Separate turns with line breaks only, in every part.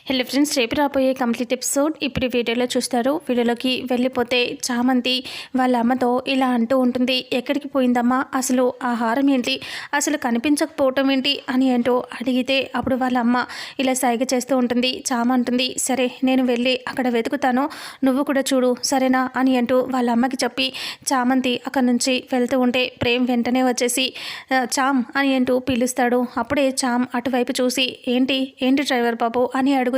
Hello friends, రేపు రాబోయే complete episode ఇప్పుడు వీడియోలో చూస్తారు. వీడియోలోకి వెళ్ళిపోతే చామంతి వాళ్ళ అమ్మతో ఇలా అంటూ ఉంటుంది. ఎక్కడికి పోయిందమ్మా, అసలు ఆ హారం ఏంటి, అసలు కనిపించకపోవటం ఏంటి అని అంటూ అడిగితే అప్పుడు వాళ్ళ అమ్మ ఇలా సైగ చేస్తూ ఉంటుంది. చామ అంటుంది, సరే నేను వెళ్ళి అక్కడ వెతుకుతాను, నువ్వు కూడా చూడు సరేనా అని అంటూ వాళ్ళ అమ్మకి చెప్పి చామంతి అక్కడ నుంచి వెళ్తూ ఉంటే ప్రేమ్ వెంటనే వచ్చేసి చామ్ అని అంటూ పిలుస్తాడు. అప్పుడే చామ్ అటువైపు చూసి ఏంటి ఏంటి డ్రైవర్ బాబు అని అడుగుతుంది.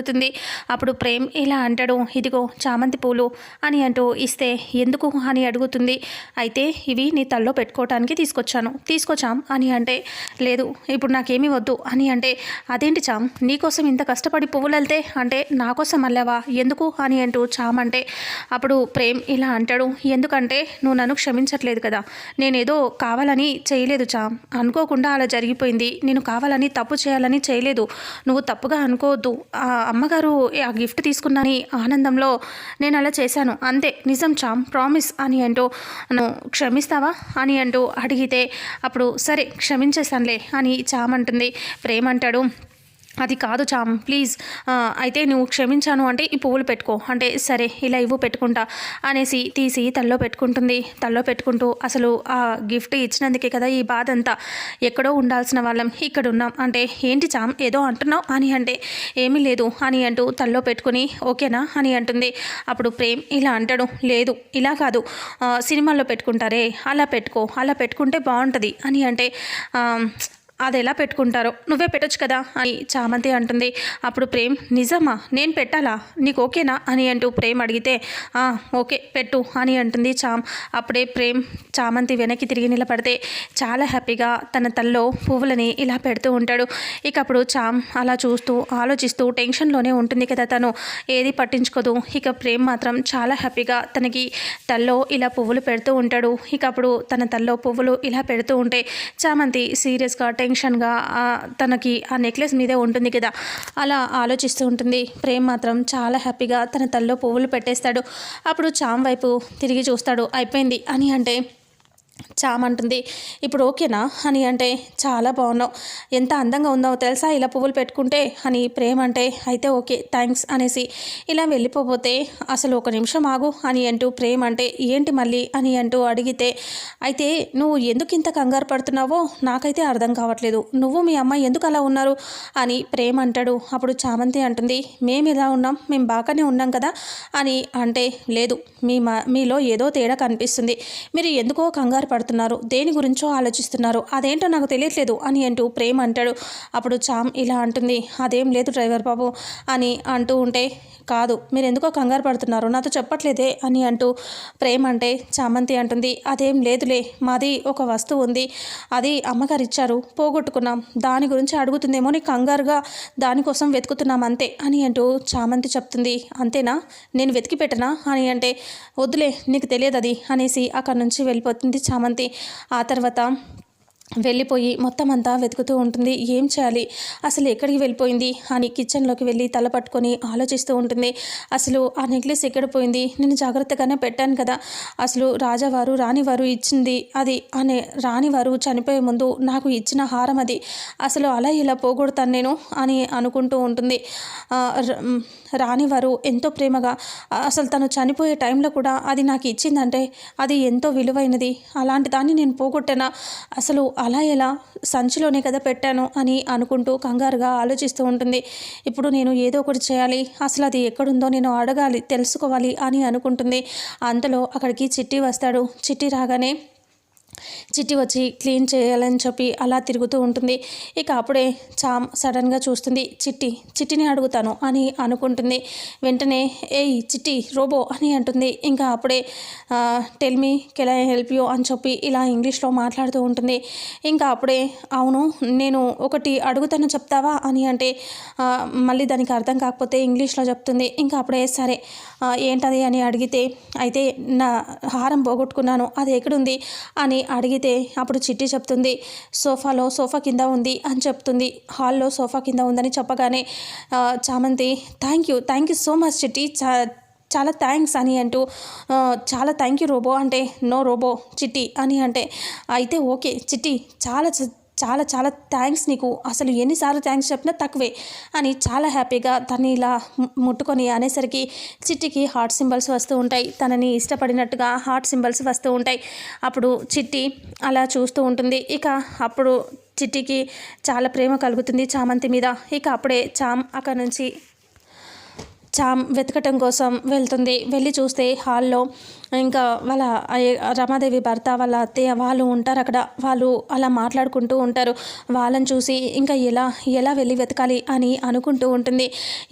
అప్పుడు ప్రేమ్ ఇలా అంటాడు, ఇదిగో చామంతి పూలు అని అంటూ ఇస్తే ఎందుకు అని అడుగుతుంది. అయితే ఇవి నీ తల్లో పెట్టుకోవటానికి తీసుకొచ్చాం అని అంటే లేదు ఇప్పుడు నాకేమీ వద్దు అని అంటే అదేంటి చామ్ నీకోసం ఇంత కష్టపడి పువ్వులు వెళ్తే అంటే నా కోసం అల్లావా ఎందుకు అని అంటూ చామ్ అంటే అప్పుడు ప్రేమ్ ఇలా అంటాడు, ఎందుకంటే నువ్వు నన్ను క్షమించట్లేదు కదా, నేనేదో కావాలని చేయలేదు చామ్, అనుకోకుండా అలా జరిగిపోయింది, నేను కావాలని తప్పు చేయాలని చేయలేదు, నువ్వు తప్పుగా అనుకోవద్దు, ఆ అమ్మగారు ఆ గిఫ్ట్ తీసుకున్నాని ఆనందంలో నేను అలా చేశాను అంతే, నిజం చామ్ ప్రామిస్ అని అంటూ నువ్వు క్షమిస్తావా అని అంటూ అడిగితే అప్పుడు సరే క్షమించేశానులే అని చామ్ అంటుంది. ప్రేమ అంటాడు, అది కాదు చామ్ ప్లీజ్, అయితే నువ్వు క్షమించాను అంటే ఈ పువ్వులు పెట్టుకో అంటే సరే ఇలా ఇవ్వు పెట్టుకుంటా అనేసి తీసి తల్లో పెట్టుకుంటుంది. తల్లో పెట్టుకుంటూ అసలు ఆ గిఫ్ట్ ఇచ్చినందుకే కదా ఈ బాధ అంతా, ఎక్కడో ఉండాల్సిన వాళ్ళం ఇక్కడ ఉన్నాం అంటే ఏంటి చామ్ ఏదో అంటున్నావు అని అంటే ఏమీ లేదు అని అంటూ తల్లో పెట్టుకుని ఓకేనా అని అంటుంది. అప్పుడు ప్రేమ్ ఇలా అంటాడు, లేదు ఇలా కాదు, సినిమాల్లో పెట్టుకుంటారే అలా పెట్టుకో, అలా పెట్టుకుంటే బాగుంటుంది అని అంటే అది ఎలా పెట్టుకుంటారో నువ్వే పెట్టొచ్చు కదా అని చామంతి అంటుంది. అప్పుడు ప్రేమ్ నిజమా నేను పెట్టాలా నీకు ఓకేనా అని అంటూ ప్రేమ్ అడిగితే ఓకే పెట్టు అని అంటుంది చామ్. అప్పుడే ప్రేమ్ చామంతి వెనక్కి తిరిగి నిలబడితే చాలా హ్యాపీగా తన తల్లో పువ్వులని ఇలా పెడుతూ ఉంటాడు. ఇక అప్పుడు చామ్ అలా చూస్తూ ఆలోచిస్తూ టెన్షన్లోనే ఉంటుంది కదా, తను ఏది పట్టించుకోదు. ఇక ప్రేమ్ మాత్రం చాలా హ్యాపీగా తనకి తల్లో ఇలా పువ్వులు పెడుతూ ఉంటాడు. ఇక అప్పుడు తన తల్లో పువ్వులు ఇలా పెడుతూ ఉంటే చామంతి సీరియస్గా టెన్షన్గా తనకి ఆ నెక్లెస్ మీదే ఉంటుంది కదా అలా ఆలోచిస్తూ ఉంటుంది. ప్రేమ్ మాత్రం చాలా హ్యాపీగా తన తల్లో పువ్వులు పెట్టేస్తాడు. అప్పుడు చామ్ వైపు తిరిగి చూస్తాడు, అయిపోయింది అని అంటే చామ్ అంటుంది, ఇప్పుడు ఓకేనా అని అంటే చాలా బాగున్నావు, ఎంత అందంగా ఉన్నావు తెలుసా ఇలా పువ్వులు పెట్టుకుంటే అని ప్రేమ్ అంటే అయితే ఓకే థ్యాంక్స్ అనేసి ఇలా వెళ్ళిపోతే అసలు ఒక నిమిషం ఆగు అని అంటూ ప్రేమ్ అంటే ఏంటి మళ్ళీ అని అంటూ అడిగితే అయితే నువ్వు ఎందుకు ఇంత కంగారు పడుతున్నావో నాకైతే అర్థం కావట్లేదు, నువ్వు మీ అమ్మాయి ఎందుకు అలా ఉన్నారు అని ప్రేమ్ అంటాడు. అప్పుడు చామంతి అంటుంది, మేము ఎలా ఉన్నాం, మేము బాగానే ఉన్నాం కదా అని అంటే లేదు మీలో ఏదో తేడా కనిపిస్తుంది, మీరు ఎందుకో కంగారు పడుతున్నారు, దేని గురించో ఆలోచిస్తున్నారు, అదేంటో నాకు తెలియట్లేదు అని అంటూ ప్రేమ్ అంటాడు. అప్పుడు చామ్ ఇలా అంటుంది, అదేం లేదు డ్రైవర్ బాబు అని అంటూ ఉంటే కాదు మీరు ఎందుకో కంగారు పడుతున్నారు నాతో చెప్పట్లేదే అని అంటూ ప్రేమ్ అంటే చామంతి అంటుంది, అదేం లేదులే మాది ఒక వస్తువు ఉంది, అది అమ్మగారు ఇచ్చారు పోగొట్టుకున్నాం, దాని గురించి అడుగుతుందేమో నీ కంగారుగా దానికోసం వెతుకుతున్నాం అంతే అని అంటూ చామంతి చెప్తుంది. అంతేనా నేను వెతికి పెట్టనా అని అంటే వద్దులే నీకు తెలియదు అది అనేసి అక్కడి నుంచి వెళ్ళిపోతుంది చామంతి. ఆ తర్వాత వెళ్ళిపోయి మొత్తం అంతా వెతుకుతూ ఉంటుంది. ఏం చేయాలి, అసలు ఎక్కడికి వెళ్ళిపోయింది అని కిచెన్లోకి వెళ్ళి తల పట్టుకొని ఆలోచిస్తూ ఉంటుంది. అసలు ఆ నెక్లెస్ ఎక్కడ పోయింది, నేను జాగ్రత్తగానే పెట్టాను కదా, అసలు రాజావారు రాణివారు ఇచ్చింది అది అనే రాణివారు చనిపోయే ముందు నాకు ఇచ్చిన హారం అది, అసలు అలా ఇలా పోగొడతాను నేను అని అనుకుంటూ ఉంటుంది. రాణివారు ఎంతో ప్రేమగా అసలు తను చనిపోయే టైంలో కూడా అది నాకు ఇచ్చిందంటే అది ఎంతో విలువైనది, అలాంటి దాన్ని నేను పోగొట్టానా, అసలు అలా ఎలా సంచిలోనే కదా పెట్టాను అని అనుకుంటూ కంగారుగా ఆలోచిస్తూ ఉంటుంది. ఇప్పుడు నేను ఏదో ఒకటి చేయాలి, అసలు అది ఎక్కడుందో నేను అడగాలి తెలుసుకోవాలి అని అనుకుంటుంది. అంతలో అక్కడికి చిట్టి వస్తాడు. చిట్టి రాగానే చిట్టి వచ్చి క్లీన్ చేయాలని చెప్పి అలా తిరుగుతూ ఉంటుంది. ఇక అప్పుడే చామ్ సడన్గా చూస్తుంది. చిట్టిని అడుగుతాను అని అనుకుంటుంది. వెంటనే ఏయ్ చిట్టి రోబో అని అంటుంది. ఇంకా అప్పుడే tell me can I help you అని చెప్పి ఇలా ఇంగ్లీష్లో మాట్లాడుతూ ఉంటుంది. ఇంకా అప్పుడే అవును నేను ఒకటి అడుగుతాను చెప్తావా అని అంటే మళ్ళీ దానికి అర్థం కాకపోతే ఇంగ్లీష్లో చెప్తుంది. ఇంకా అప్పుడే సరే ఏంటది అని అడిగితే అయితే నా హారం పోగొట్టుకున్నాను అది ఎక్కడుంది అని అడిగితే అప్పుడు చిట్టి చెప్తుంది సోఫా కింద ఉంది అని చెప్తుంది. హాల్లో సోఫా కింద ఉందని చెప్పగానే చామంతి థ్యాంక్ యూ సో మచ్ చిట్టి, చాలా థ్యాంక్స్ అని అంటూ చాలా థ్యాంక్ యూ రోబో అంటే నో రోబో చిట్టి అని అంటే అయితే ఓకే చిట్టి చాలా చాలా చాలా థ్యాంక్స్ నీకు, అసలు ఎన్నిసార్లు థ్యాంక్స్ చెప్పినా తక్కువే అని చాలా హ్యాపీగా తన్ని ఇలా ముట్టుకొని అనేసరికి చిట్టికి హార్ట్ సింబల్స్ వస్తూ ఉంటాయి. తనని ఇష్టపడినట్టుగా హార్ట్ సింబల్స్ వస్తూ ఉంటాయి. అప్పుడు చిట్టి అలా చూస్తూ ఉంటుంది. ఇక అప్పుడు చిట్టికి చాలా ప్రేమ కలుగుతుంది చామంతి మీద. ఇక అప్పుడే అక్కడి నుంచి వెతకటం కోసం వెళ్తుంది. వెళ్ళి చూస్తే హాల్లో ఇంకా వాళ్ళ రమాదేవి భర్త వాళ్ళ అత్తయ్య వాళ్ళు ఉంటారు అక్కడ. వాళ్ళు అలా మాట్లాడుకుంటూ ఉంటారు. వాళ్ళని చూసి ఇంకా ఎలా వెళ్ళి వెతకాలి అని అనుకుంటూ ఉంటుంది.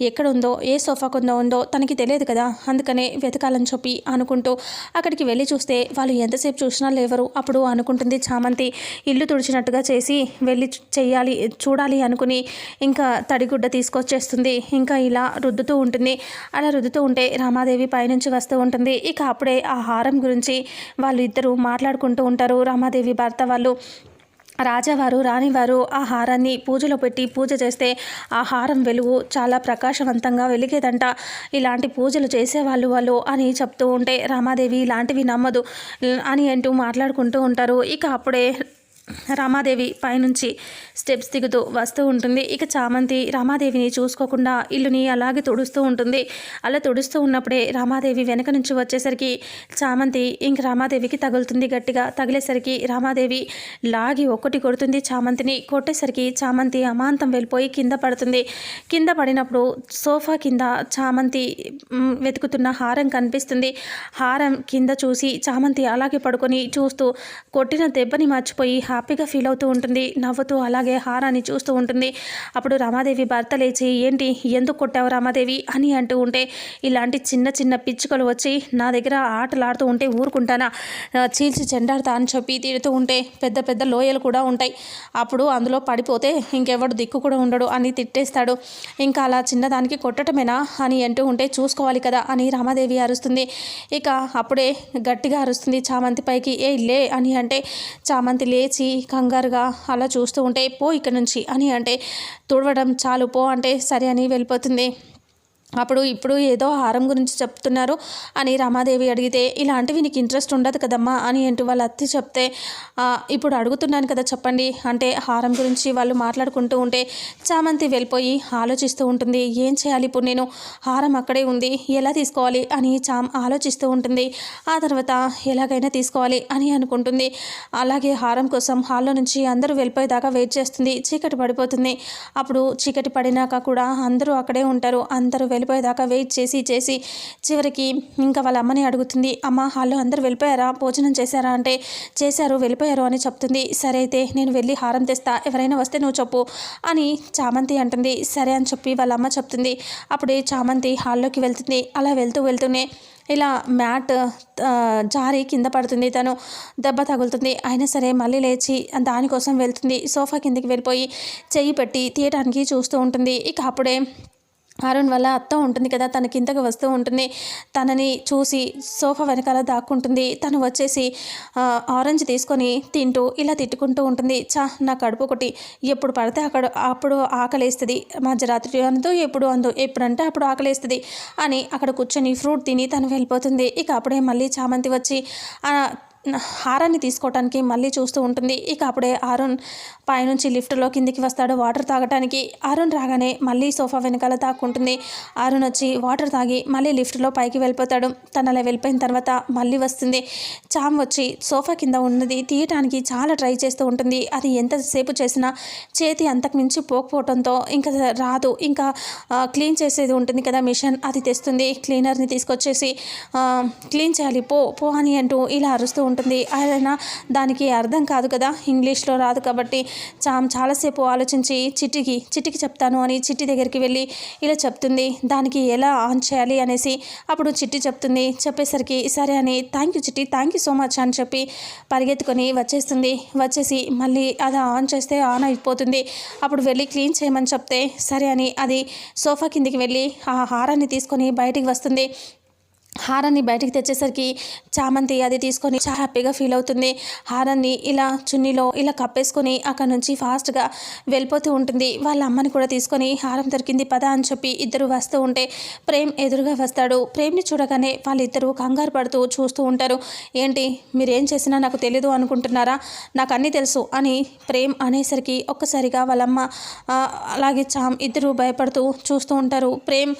ఎక్కడ ఉందో ఏ సోఫా కింద ఉందో తనకి తెలియదు కదా, అందుకనే వెతకాలని చెప్పి అనుకుంటూ అక్కడికి వెళ్ళి చూస్తే వాళ్ళు ఎంతసేపు చూసినా లేవరు. అప్పుడు అనుకుంటుంది చామంతి ఇల్లు తుడిచినట్టుగా చేసి వెళ్ళి చూడాలి అనుకుని ఇంకా తడిగుడ్డ తీసుకొచ్చేస్తుంది. ఇంకా ఇలా రుద్దుతూ ఉంటుంది. అలా రుద్దుతూ ఉంటే రామాదేవి పైనుంచి వస్తూ ఉంటుంది. ఇక అప్పుడే ఆ హారం గురించి వాళ్ళు ఇద్దరు మాట్లాడుకుంటూ ఉంటారు. రామాదేవి భర్త వాళ్ళు రాజావారు రాణివారు ఆ హారాన్ని పూజలో పెట్టి పూజ చేస్తే ఆ హారం వెలుగు చాలా ప్రకాశవంతంగా వెలిగేదంట. ఇలాంటి పూజలు చేసేవాళ్ళు అని చెప్తూ ఉంటే రామాదేవి ఇలాంటివి నమ్మదు అని అంటూ మాట్లాడుకుంటూ ఉంటారు. ఇక అప్పుడే రామాదేవి పైనుంచి స్టెప్స్ దిగుతూ వస్తూ ఉంటుంది. ఇక చామంతి రామాదేవిని చూసుకోకుండా ఇల్లుని అలాగే తుడుస్తూ ఉంటుంది. అలా తుడుస్తూ ఉన్నప్పుడే రామాదేవి వెనక నుంచి వచ్చేసరికి చామంతి ఇంక రామాదేవికి తగులుతుంది. గట్టిగా తగిలేసరికి రామాదేవి లాగి ఒక్కటి కొడుతుంది చామంతిని. కొట్టేసరికి చామంతి అమాంతం వెళ్ళిపోయి కింద పడుతుంది. కింద పడినప్పుడు సోఫా కింద చామంతి వెతుకుతున్న హారం కనిపిస్తుంది. హారం కింద చూసి చామంతి అలాగే పడుకొని చూస్తూ కొట్టిన దెబ్బని మర్చిపోయి హ్యాపీగా ఫీల్ అవుతూ ఉంటుంది. నవ్వుతూ అలాగే హారాన్ని చూస్తూ ఉంటుంది. అప్పుడు రామాదేవి భర్త లేచి ఏంటి ఎందుకు కొట్టావు రామాదేవి అని అంటూ ఉంటే ఇలాంటి చిన్న చిన్న పిచ్చుకలు వచ్చి నా దగ్గర ఆటలాడుతూ ఉంటే ఊరుకుంటానా, చీల్చి చెండాడతా అని చెప్పి తిడుతూ ఉంటే పెద్ద పెద్ద లోయలు కూడా ఉంటాయి, అప్పుడు అందులో పడిపోతే ఇంకెవడు దిక్కు కూడా ఉండడు అని తిట్టేస్తాడు. ఇంకా అలా చిన్నదానికి కొట్టటమేనా అని అంటూ ఉంటే చూసుకోవాలి కదా అని రామాదేవి అరుస్తుంది. ఇక అప్పుడే గట్టిగా అరుస్తుంది చామంతి పైకి ఏ లే అని అంటే చామంతి లేచి కంగారుగా అలా చూస్తూ ఉంటే పో ఇక్కడ నుంచి అని అంటే తుడవడం చాలు పో అంటే సరే అని వెళ్ళిపోతుంది. ఇప్పుడు ఏదో హారం గురించి చెప్తున్నారు అని రామాదేవి అడిగితే ఇలాంటివి నీకు ఇంట్రెస్ట్ ఉండదు కదమ్మా అని అంటూ వాళ్ళ అత్త చెప్తే ఇప్పుడు అడుగుతున్నాను కదా చెప్పండి అంటే హారం గురించి వాళ్ళు మాట్లాడుకుంటూ ఉంటే చామంతి వెళ్ళిపోయి ఆలోచిస్తూ ఉంటుంది. ఏం చేయాలి ఇప్పుడు నేను, హారం అక్కడే ఉంది ఎలా తీసుకోవాలి అని ఆలోచిస్తూ ఉంటుంది. ఆ తర్వాత ఎలాగైనా తీసుకోవాలి అని అనుకుంటుంది. అలాగే హారం కోసం హాల్లో నుంచి అందరూ వెళ్ళిపోయేదాకా వెయిట్ చేస్తుంది. చీకటి పడిపోతుంది. అప్పుడు చీకటి పడినాక కూడా అందరూ అక్కడే ఉంటారు. అందరూ వెళ్ళిపోయేదాకా వెయిట్ చేసి చివరికి ఇంకా వాళ్ళ అమ్మని అడుగుతుంది. అమ్మ హాల్లో అందరూ వెళ్ళిపోయారా, భోజనం చేశారా అంటే చేశారు వెళ్ళిపోయారు అని చెప్తుంది. సరే అయితే నేను వెళ్ళి హారం తెస్తా, ఎవరైనా వస్తే నువ్వు చెప్పు అని చామంతి అంటుంది. సరే అని చెప్పి వాళ్ళ అమ్మ చెప్తుంది. అప్పుడే చామంతి హాల్లోకి వెళ్తుంది. అలా వెళ్తూనే ఇలా మ్యాట్ జారి కింద పడుతుంది. తను దెబ్బ తగులుతుంది. అయినా సరే మళ్ళీ లేచి దానికోసం వెళ్తుంది. సోఫా కిందకి వెళ్ళిపోయి చెయ్యి పెట్టి తీయడానికి చూస్తూ ఉంటుంది. ఇక అప్పుడే అరుణ్ వల్ల అత్త ఉంటుంది కదా, తన కిందకి వస్తూ ఉంటుంది. తనని చూసి సోఫా వెనకాల దాక్కుంటుంది. తను వచ్చేసి ఆరెంజ్ తీసుకొని తింటూ ఇలా తిట్టుకుంటూ ఉంటుంది. నా కడుపు ఒకటి ఎప్పుడు పడితే అప్పుడు ఆకలేస్తుంది, మధ్యరాత్రి అందు ఎప్పుడంటే అప్పుడు ఆకలేస్తుంది అని అక్కడ కూర్చొని ఫ్రూట్ తిని తను వెళ్ళిపోతుంది. ఇక అప్పుడే మళ్ళీ చామంతి వచ్చి హారాన్ని తీసుకోవటానికి మళ్ళీ చూస్తూ ఉంటుంది. ఇక అప్పుడే అరుణ్ పైనుంచి లిఫ్ట్లో కిందికి వస్తాడు వాటర్ తాగటానికి. అరుణ్ రాగానే మళ్ళీ సోఫా వెనకాల తాక్కుంటుంది. అరుణ్ వచ్చి వాటర్ తాగి మళ్ళీ లిఫ్ట్లో పైకి వెళ్ళిపోతాడు. తను అలా వెళ్ళిపోయిన తర్వాత మళ్ళీ వస్తుంది. చామ్ వచ్చి సోఫా కింద ఉన్నది తీయటానికి చాలా ట్రై చేస్తూ ఉంటుంది. అది ఎంతసేపు చేసినా చేతి అంతకు మించి పోకపోవడంతో ఇంకా రాదు. ఇంకా క్లీన్ చేసేది ఉంటుంది కదా మిషన్, అది తెస్తుంది. క్లీనర్ని తీసుకొచ్చేసి క్లీన్ చేయాలి పో అని అంటూ ఇలా అరుస్తూ ఉంటుంది. ఆయన దానికి అర్థం కాదు కదా, ఇంగ్లీష్లో రాదు కాబట్టి చాలాసేపు ఆలోచించి చిట్టికి చెప్తాను అని చిట్టి దగ్గరికి వెళ్ళి ఇలా చెప్తుంది. దానికి ఎలా ఆన్ చేయాలి అనేసి అప్పుడు చిట్టి చెప్తుంది. చెప్పేసరికి సరే అని థ్యాంక్ యూ చిట్టి, థ్యాంక్ యూ సో మచ్ అని చెప్పి పరిగెత్తుకొని వచ్చేసి మళ్ళీ అది ఆన్ చేస్తే ఆన్ అయిపోతుంది. అప్పుడు వెళ్ళి క్లీన్ చేయమని చెప్తే సరే అని అది సోఫా కిందికి వెళ్ళి ఆ హారాన్ని తీసుకొని బయటికి వస్తుంది. హారాన్ని బయటికి తెచ్చేసరికి చామంతి అది తీసుకొని చాలా హ్యాపీగా ఫీల్ అవుతుంది. హారాన్ని ఇలా చున్నీలో ఇలా కప్పేసుకొని అక్కడ నుంచి ఫాస్ట్గా వెళ్ళిపోతూ ఉంటుంది. వాళ్ళ అమ్మని కూడా తీసుకొని హారం దొరికింది పద అని చెప్పి ఇద్దరు వస్తూ ఉంటే ప్రేమ్ ఎదురుగా వస్తాడు. ప్రేమ్ని చూడగానే వాళ్ళిద్దరూ కంగారు పడుతూ చూస్తూ ఉంటారు. ఏంటి మీరేం చేసినా నాకు తెలీదు అనుకుంటున్నారా, నాకు అన్నీ తెలుసు అని ప్రేమ్ అనేసరికి ఒక్కసారిగా వాళ్ళమ్మ అలాగే చామ్ ఇద్దరు భయపడుతూ చూస్తూ ఉంటారు. ప్రేమ్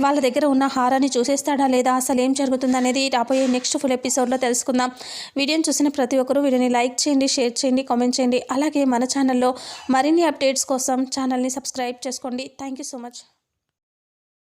వాళ్ళ దగ్గర ఉన్న హారాన్ని చూసేస్తాడా లేదా, అసలు ఏం జరుగుతుంది అనేది రాబోయే నెక్స్ట్ ఫుల్ ఎపిసోడ్లో తెలుసుకుందాం. వీడియోని చూసిన ప్రతి ఒక్కరూ వీడియోని లైక్ చేయండి, షేర్ చేయండి, కామెంట్ చేయండి. అలాగే మన ఛానల్లో మరిన్ని అప్డేట్స్ కోసం ఛానల్ని సబ్స్క్రైబ్ చేసుకోండి. Thank you so much.